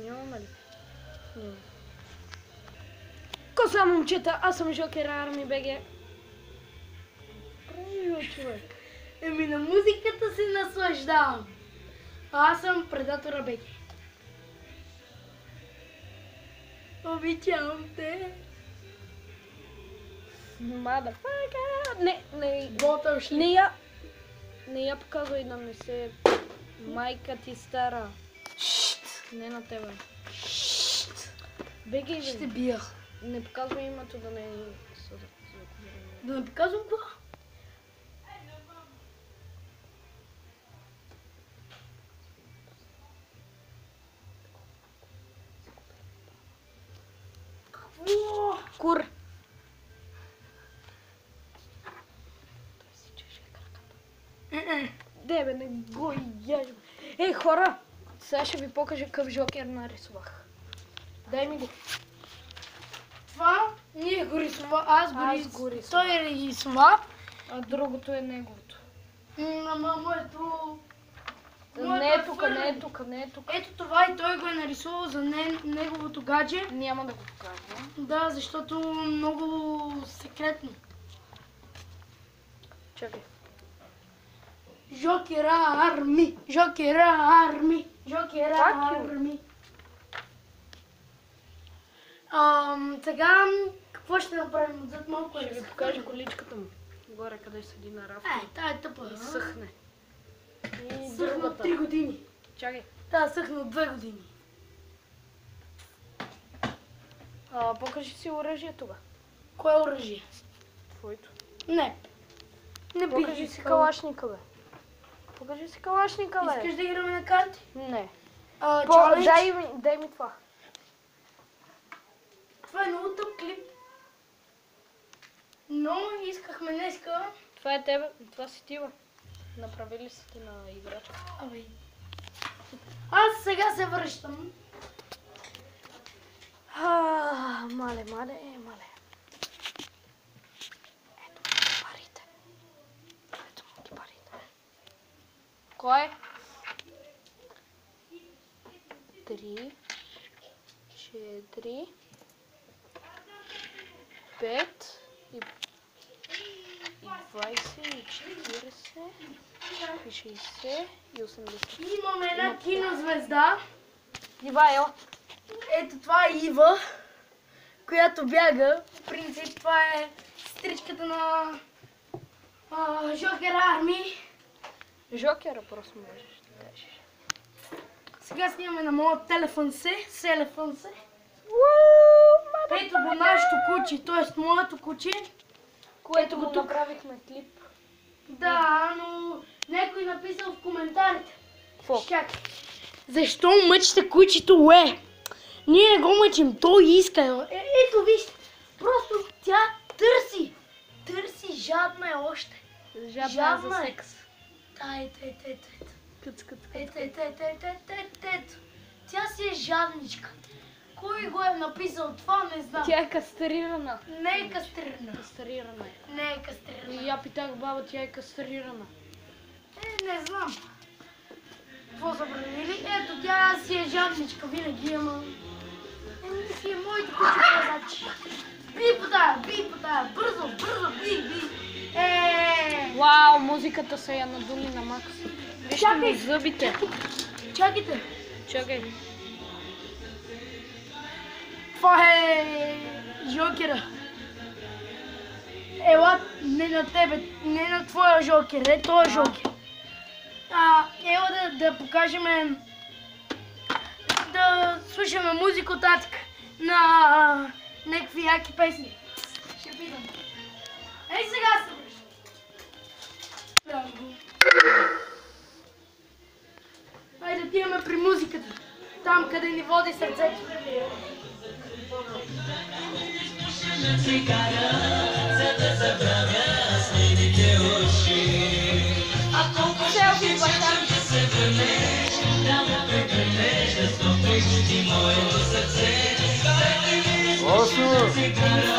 Нямаме ли? Няма. Ко са, момчета? Аз съм Жокер Арми БГ. Прави, човек. Еми на музиката се наслаждавам. Аз съм предатора БГ. Обичам те. Motherfucker! Не я показвай да не се... Майка ти стара. Не на тебе. Беги, Ще бия. не показвай името да не е съдът. Да не показвам това? Какво? Кур! Дебе, не го яжба. Ей, хора! Сега ще ви покажа какъв Жокер нарисувах. Дай ми го. Това ние го рисува, аз го рисувах. Той рисува. А другото е неговото. Ама моето... Не е тук, не е тук, не е тук. Ето това и той го е нарисувал за неговото гадже. Няма да го покажа. Да, защото много секретно. Чакай. Жокера Арми, Жокера Арми, Жокера Арми. Сега какво ще направим? Отзад малко Ще ви покажа количката му. Горе, къде седи на рафта. Тая е тъпа. И съхне. И Съхна от другата. 3 години. Чакай. Тая съхна от 2 години. Покажи си оръжието, бе. Кое е оръжие? Твоето. Не. Не бих Покажи си искал. калашника, бе. Покажи си калашника, бе. Искаш да играме на карти? Не. Чалендж? Дай ми това. Това е много тъп клип. Но искахме днеска... Това е тебе, това си ти, бе. Направили си ти на играчка. Абе. Аз сега се връщам. Мале. Ето парите. Ето му ги парите. Кой? 3, 4, 5 и 20 и 40 и 60 и 80. Имаме една кинозвезда. Ивайло. Ето това е Ива, която бяга. В принцип това е сестричката на Жокер Арми. Жокера просто можеш да кажеш. Сега снимаме на моят телефон се. Ето го нашето куче, т.е. моето куче. Което го го тук. направихме клип. Да, но някой написал в коментарите. Какво? Чакай. Защо мъчите кучето, Ние не го мъчим, той иска. Ето вижте, просто тя търси. Търси, жадна е още. Жадна за секс. Ето. Къц. Ето. Тя си е жадничка. Кой го е написал това, не знам. Тя е кастрирана. Не е кастрирана. Кастрирана е. Не е кастрирана. И я питах баба, тя е кастрирана. Не знам. Какво са правили? Ето, тя си е жадничка винаги, ама... Не си е моите кучета, значи. Би по тая, бързо, би. Вау, музиката се я надули на макс. Вижте ми зъбите. Чакайте. Чакай. Това е Жокера. Ела, не на тебе, не на твоя Жокер, той е Жокер. Ела да покажем, да слушаме музика от татък на някакви яки песни. Ще питам. Ей сега се връщам. Хайде да отиваме при музиката. Там, къде ни води сърцето. Селфи, баща. Осо!